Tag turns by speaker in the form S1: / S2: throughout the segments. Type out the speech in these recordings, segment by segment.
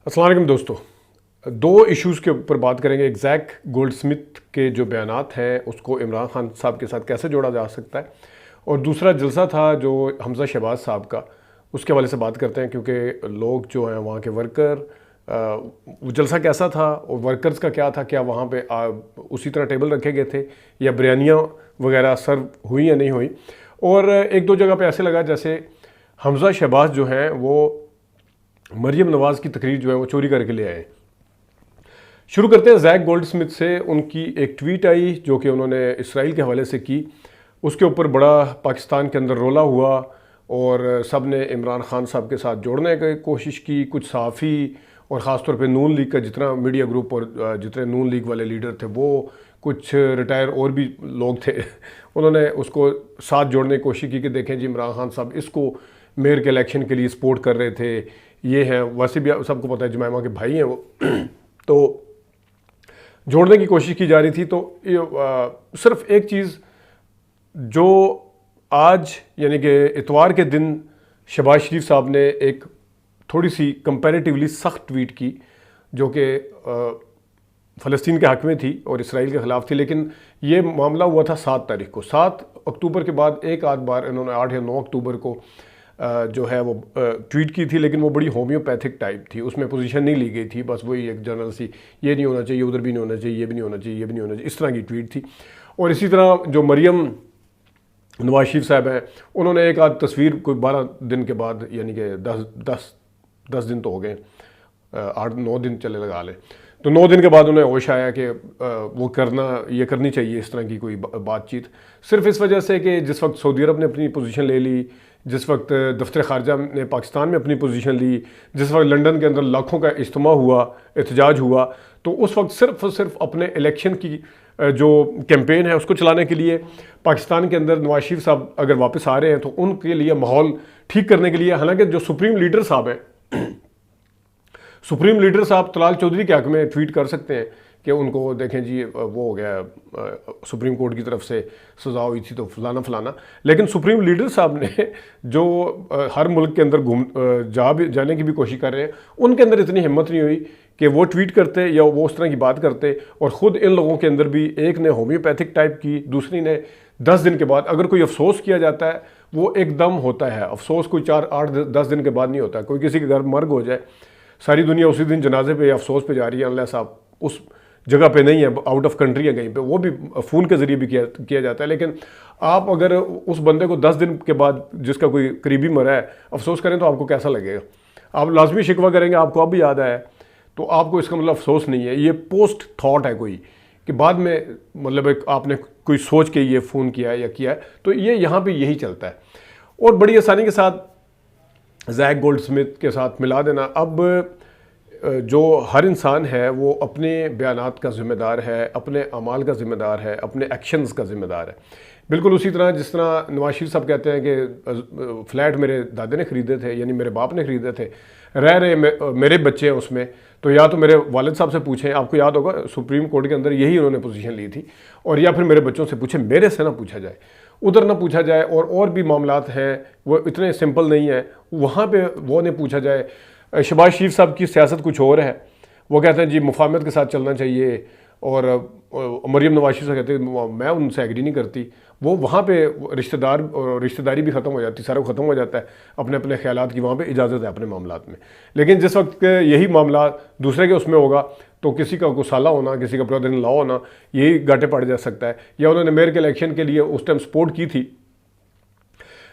S1: السلام علیکم دوستو، دو ایشوز کے اوپر بات کریں گے۔ ایک زیک گولڈ سمتھ کے جو بیانات ہیں اس کو عمران خان صاحب کے ساتھ کیسے جوڑا جا سکتا ہے، اور دوسرا جلسہ تھا جو حمزہ شہباز صاحب کا، اس کے حوالے سے بات کرتے ہیں، کیونکہ لوگ جو ہیں وہاں کے ورکر، وہ جلسہ کیسا تھا اور ورکرز کا کیا تھا، کیا وہاں پہ اسی طرح ٹیبل رکھے گئے تھے یا بریانیاں وغیرہ سرو ہوئی یا نہیں ہوئی، اور ایک دو جگہ پہ ایسے لگا جیسے حمزہ شہباز جو ہیں وہ مریم نواز کی تقریر جو ہے وہ چوری کر کے لے آئے۔ شروع کرتے ہیں زیک گولڈ سمتھ سے۔ ان کی ایک ٹویٹ آئی جو کہ انہوں نے اسرائیل کے حوالے سے کی، اس کے اوپر بڑا پاکستان کے اندر رولا ہوا اور سب نے عمران خان صاحب کے ساتھ جوڑنے کی کوشش کی۔ کچھ صحافی اور خاص طور پہ نون لیگ کا جتنا میڈیا گروپ اور جتنے نون لیگ والے لیڈر تھے، وہ کچھ ریٹائر اور بھی لوگ تھے، انہوں نے اس کو ساتھ جوڑنے کی کوشش کی کہ دیکھیں جی عمران خان صاحب اس کو میئر کے الیکشن کے لیے سپورٹ کر رہے تھے، یہ ہیں، ویسے بھی سب کو پتہ ہے جمائمہ کے بھائی ہیں وہ، تو جوڑنے کی کوشش کی جا رہی تھی۔ تو صرف ایک چیز جو آج یعنی کہ اتوار کے دن شہباز شریف صاحب نے ایک تھوڑی سی کمپیریٹیولی سخت ٹویٹ کی جو کہ فلسطین کے حق میں تھی اور اسرائیل کے خلاف تھی، لیکن یہ معاملہ ہوا تھا 7 تاریخ کو۔ 7 اکتوبر کے بعد ایک آدھ بار انہوں نے 8 یا 9 اکتوبر کو جو ہے وہ ٹویٹ کی تھی، لیکن وہ بڑی ہومیوپیتھک ٹائپ تھی، اس میں پوزیشن نہیں لی گئی تھی، بس وہی ایک جنرل سی، یہ نہیں ہونا چاہیے، ادھر بھی نہیں ہونا چاہیے، یہ بھی نہیں ہونا چاہیے، یہ بھی نہیں ہونا چاہیے، اس طرح کی ٹویٹ تھی۔ اور اسی طرح جو مریم نواز شریف صاحب ہیں، انہوں نے ایک آدھ تصویر کوئی 12 دن کے بعد، یعنی کہ 10 دن تو ہو گئے، 8-9 دن چلے لگا لیں، تو 9 دن کے بعد انہیں ہوش آیا کہ وہ یہ کرنی چاہیے اس طرح کی کوئی بات چیت، صرف اس وجہ سے کہ جس وقت سعودی عرب نے اپنی پوزیشن لے لی، جس وقت دفتر خارجہ نے پاکستان میں اپنی پوزیشن لی، جس وقت لنڈن کے اندر لاکھوں کا اجتماع ہوا، احتجاج ہوا، تو اس وقت صرف اپنے الیکشن کی جو کیمپین ہے اس کو چلانے کے لیے پاکستان کے اندر نواز شریف صاحب اگر واپس آ رہے ہیں تو ان کے لیے ماحول ٹھیک کرنے کے لیے، حالانکہ جو سپریم لیڈر صاحب ہیں، سپریم لیڈر صاحب طلال چودھری کے حق میں ٹویٹ کر سکتے ہیں کہ ان کو دیکھیں جی وہ ہو گیا سپریم کورٹ کی طرف سے سزا ہوئی تھی تو فلانا فلانا، لیکن سپریم لیڈر صاحب نے جو ہر ملک کے اندر جانے کی بھی کوشش کر رہے ہیں، ان کے اندر اتنی ہمت نہیں ہوئی کہ وہ ٹویٹ کرتے یا وہ اس طرح کی بات کرتے، اور خود ان لوگوں کے اندر بھی ایک نے ہومیوپیتھک ٹائپ کی، دوسری نے 10 دن کے بعد۔ اگر کوئی افسوس کیا جاتا ہے وہ ایک دم ہوتا ہے، افسوس کوئی 4-8-10 دن کے بعد نہیں ہوتا۔ کوئی کسی کے گھر مرگ ہو جائے، ساری دنیا اسی دن جنازے پہ یا افسوس پہ جا رہی ہے، اللہ صاحب اس جگہ پہ نہیں ہے، آؤٹ آف کنٹری ہے کہیں پہ، وہ بھی فون کے ذریعے بھی کیا جاتا ہے، لیکن آپ اگر اس بندے کو 10 دن کے بعد جس کا کوئی قریبی مرا ہے افسوس کریں تو آپ کو کیسا لگے گا؟ آپ لازمی شکوہ کریں گے، آپ کو اب بھی یاد آیا ہے، تو آپ کو اس کا مطلب افسوس نہیں ہے، یہ پوسٹ تھاٹ ہے کوئی کہ بعد میں مطلب آپ نے کوئی سوچ کے یہ فون کیا ہے یا کیا ہے، تو یہ یہاں پہ یہی چلتا ہے، اور بڑی آسانی کے ساتھ زیک گولڈ سمتھ کے ساتھ ملا دینا۔ اب جو ہر انسان ہے وہ اپنے بیانات کا ذمہ دار ہے، اپنے اعمال کا ذمہ دار ہے، اپنے ایکشنز کا ذمہ دار ہے، بالکل اسی طرح جس طرح نواز شریف صاحب کہتے ہیں کہ فلیٹ میرے دادے نے خریدے تھے، یعنی میرے باپ نے خریدے تھے، رہے میرے بچے ہیں اس میں، تو یا تو میرے والد صاحب سے پوچھیں، آپ کو یاد ہوگا سپریم کورٹ کے اندر یہی انہوں نے پوزیشن لی تھی، اور یا پھر میرے بچوں سے پوچھیں، میرے سے نہ پوچھا جائے، ادھر نہ پوچھا جائے، اور بھی معاملات ہیں وہ اتنے سمپل نہیں ہیں، وہاں پہ وہ نہیں پوچھا جائے۔ شہباز شریف صاحب کی سیاست کچھ اور ہے، وہ کہتے ہیں جی مفاہمت کے ساتھ چلنا چاہیے، اور مریم نواز شریف سے کہتے ہیں میں ان سے ایگری نہیں کرتی، وہ وہاں پہ رشتہ داری بھی ختم ہو جاتی، سارا ختم ہو جاتا ہے، اپنے اپنے خیالات کی وہاں پہ اجازت ہے اپنے معاملات میں، لیکن جس وقت یہی معاملات دوسرے کے اس میں ہوگا تو کسی کا کوئی سالہ ہونا، کسی کا برادر ان لا ہونا، یہی گاٹے پڑ جا سکتا ہے۔ یا انہوں نے میئر کے الیکشن کے لیے اس ٹائم سپورٹ کی تھی،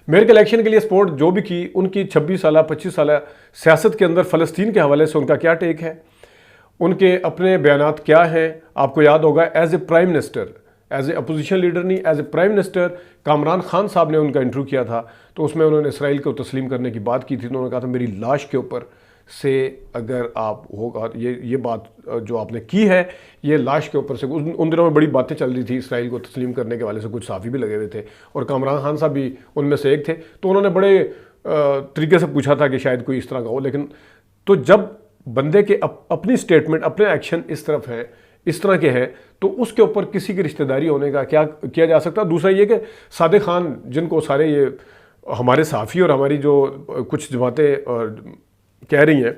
S1: میئر کے الیکشن کے لیے سپورٹ جو بھی کی، ان کی 26 سالہ 25 سالہ سیاست کے اندر فلسطین کے حوالے سے ان کا کیا ٹیک ہے، ان کے اپنے بیانات کیا ہیں؟ آپ کو یاد ہوگا as a prime minister, as a opposition leader نہیں، as a prime minister Kamran Khan صاحب نے ان کا انٹرویو کیا تھا، تو اس میں انہوں نے اسرائیل کو تسلیم کرنے کی بات کی تھی، انہوں نے کہا تھا میری لاش کے اوپر سے اگر آپ ہوگا یہ بات جو آپ نے کی ہے، یہ لاش کے اوپر سے، ان دنوں میں بڑی باتیں چل رہی تھی اسرائیل کو تسلیم کرنے کے حوالے سے، کچھ صحافی بھی لگے ہوئے تھے اور کامران خان صاحب بھی ان میں سے ایک تھے، تو انہوں نے بڑے طریقے سے پوچھا تھا کہ شاید کوئی اس طرح کا ہو، لیکن تو جب بندے کے اپنی سٹیٹمنٹ، اپنے ایکشن اس طرف ہیں، اس طرح کے ہیں، تو اس کے اوپر کسی کی رشتہ داری ہونے کا کیا کیا جا سکتا ہے؟ دوسرا یہ کہ صادق خان، جن کو سارے یہ ہمارے صحافی اور ہماری جو کچھ جماعتیں کہہ رہی ہیں،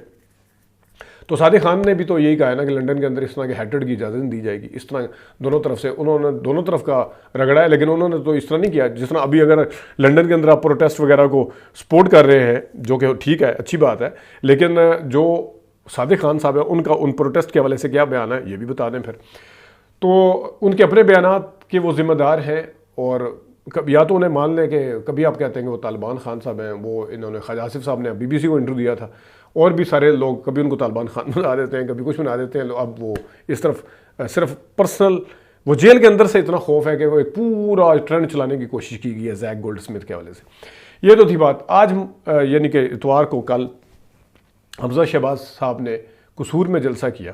S1: تو صادق خان نے بھی تو یہی کہا ہے نا کہ لنڈن کے اندر اس طرح کے ہیٹریڈ کی اجازت نہیں دی جائے گی. اس طرح دونوں طرف سے انہوں نے دونوں طرف کا رگڑا ہے, لیکن انہوں نے تو اس طرح نہیں کیا جس طرح ابھی اگر لنڈن کے اندر آپ پروٹیسٹ وغیرہ کو سپورٹ کر رہے ہیں, جو کہ ٹھیک ہے, اچھی بات ہے, لیکن جو صادق خان صاحب ہے ان کا ان پروٹیسٹ کے حوالے سے کیا بیان ہے یہ بھی بتا دیں پھر. تو ان کے اپنے بیانات کے وہ ذمہ دار ہیں, اور یا تو انہیں مان لیں کہ کبھی آپ کہتے ہیں کہ وہ طالبان خان صاحب ہیں, وہ انہوں نے خواجہ آصف صاحب نے BBC کو انٹرویو دیا تھا, اور بھی سارے لوگ کبھی ان کو طالبان خان بنا دیتے ہیں, کبھی کچھ بنا دیتے ہیں. اب وہ اس طرف صرف پرسنل, وہ جیل کے اندر سے اتنا خوف ہے کہ وہ ایک پورا ٹرینڈ چلانے کی کوشش کی گئی ہے زیک گولڈ سمتھ کے حوالے سے. یہ تو تھی بات. آج یعنی کہ اتوار کو کل حمزہ شہباز صاحب نے قصور میں جلسہ کیا.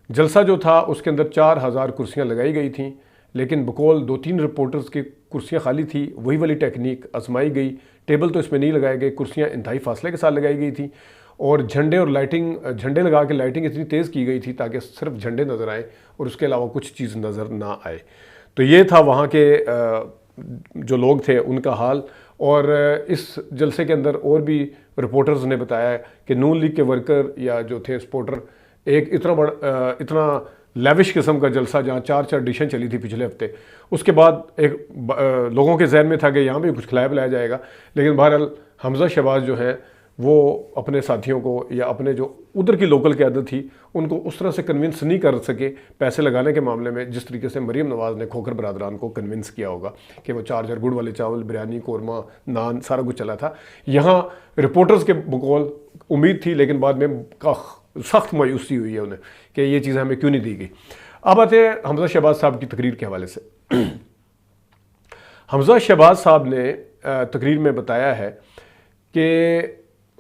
S1: جلسہ جو تھا اس کے اندر 4000 کرسیاں لگائی گئی تھیں, لیکن بقول 2-3 رپورٹرز کی کرسیاں خالی تھی. وہی والی ٹیکنیک آزمائی گئی. ٹیبل تو اس میں نہیں لگائے گئے, کرسیاں انتہائی فاصلے کے ساتھ لگائی گئی تھیں, اور جھنڈے اور لائٹنگ, جھنڈے لگا کے لائٹنگ اتنی تیز کی گئی تھی تاکہ صرف جھنڈے نظر آئیں اور اس کے علاوہ کچھ چیز نظر نہ آئے. تو یہ تھا وہاں کے جو لوگ تھے ان کا حال. اور اس جلسے کے اندر اور بھی رپورٹرز نے بتایا کہ نون لیگ کے ورکر یا جو تھے سپورٹر, ایک اتنا لیوش قسم کا جلسہ جہاں 4 ڈشیں چلی تھی پچھلے ہفتے, اس کے بعد ایک لوگوں کے ذہن میں تھا کہ یہاں بھی کچھ کھلایا پلایا جائے گا. لیکن بہرحال حمزہ شہباز جو ہیں وہ اپنے ساتھیوں کو یا اپنے جو ادھر کی لوکل قیادت تھی ان کو اس طرح سے کنونس نہیں کر سکے پیسے لگانے کے معاملے میں, جس طریقے سے مریم نواز نے کھوکھر برادران کو کنونس کیا ہوگا کہ وہ 4 گڑ والے چاول, بریانی, قورمہ, نان سارا کچھ چلا تھا. یہاں رپورٹرز کے بقول امید تھی, لیکن بعد میں سخت مایوسی ہوئی ہے انہیں کہ یہ چیزیں ہمیں کیوں نہیں دی گئی. اب آتے ہیں حمزہ شہباز صاحب کی تقریر کے حوالے سے. حمزہ شہباز صاحب نے تقریر میں بتایا ہے کہ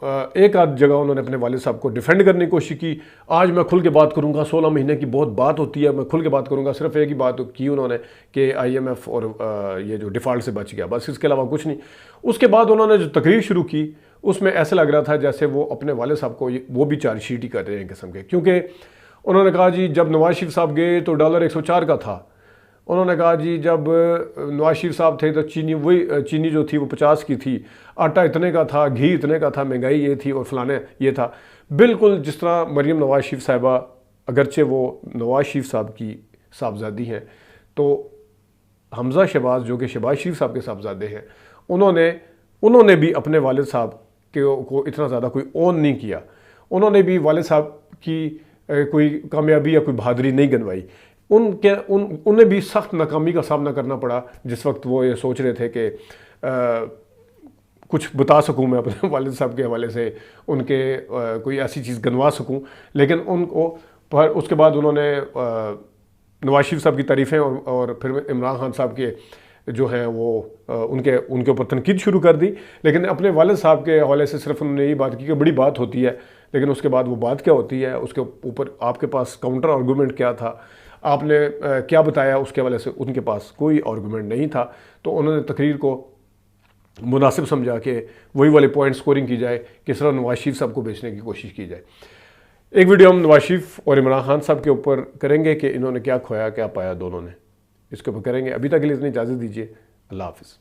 S1: ایک آدھ جگہ انہوں نے اپنے والد صاحب کو ڈیفینڈ کرنے کی کوشش کی. آج میں کھل کے بات کروں گا, 16 مہینے کی بہت بات ہوتی ہے, میں کھل کے بات کروں گا. صرف ایک ہی بات کی انہوں نے کہ IMF اور یہ جو ڈیفالٹ سے بچ گیا, بس اس کے علاوہ کچھ نہیں. اس کے بعد انہوں نے جو تقریر شروع کی اس میں ایسے لگ رہا تھا جیسے وہ اپنے والد صاحب کو وہ بھی چارج شیٹ ہی کر رہے ہیں قسم کے, کیونکہ انہوں نے کہا جی جب نواز شریف صاحب گئے تو ڈالر 104 کا تھا. انہوں نے کہا جی جب نواز شریف صاحب تھے تو چینی جو تھی وہ 50 کی تھی, آٹا اتنے کا تھا, گھی اتنے کا تھا, مہنگائی یہ تھی اور فلانے یہ تھا. بالکل جس طرح مریم نواز شریف صاحبہ, اگرچہ وہ نواز شریف صاحب کی صاحبزادی ہیں, تو حمزہ شہباز جو کہ شہباز شریف صاحب کے صاحبزادے ہیں, انہوں نے بھی اپنے والد صاحب کو اتنا زیادہ کوئی اون نہیں کیا. انہوں نے بھی والد صاحب کی کوئی کامیابی یا کوئی بہادری نہیں گنوائی. انہیں بھی سخت ناکامی کا سامنا کرنا پڑا جس وقت وہ یہ سوچ رہے تھے کہ کچھ بتا سکوں میں اپنے والد صاحب کے حوالے سے, ان کے کوئی ایسی چیز گنوا سکوں. لیکن ان کو اس کے بعد انہوں نے نواز شریف صاحب کی تعریفیں اور پھر عمران خان صاحب کے جو ہیں وہ ان کے اوپر تنقید شروع کر دی. لیکن اپنے والد صاحب کے حوالے سے صرف انہوں نے یہی بات کی کہ بڑی بات ہوتی ہے, لیکن اس کے بعد وہ بات کیا ہوتی ہے, اس کے اوپر آپ کے پاس کاؤنٹر آرگومنٹ کیا تھا, آپ نے کیا بتایا, اس کے حوالے سے ان کے پاس کوئی آرگومنٹ نہیں تھا. تو انہوں نے تقریر کو مناسب سمجھا کہ وہی والے پوائنٹ سکورنگ کی جائے, کس طرح نواز شریف صاحب کو بیچنے کی کوشش کی جائے. ایک ویڈیو ہم نواز شریف اور عمران خان صاحب کے اوپر کریں گے کہ انہوں نے کیا کھویا کیا پایا دونوں نے, اس کے اوپر کریں گے. ابھی تک کے لیے اتنی اجازت دیجیے. اللہ حافظ.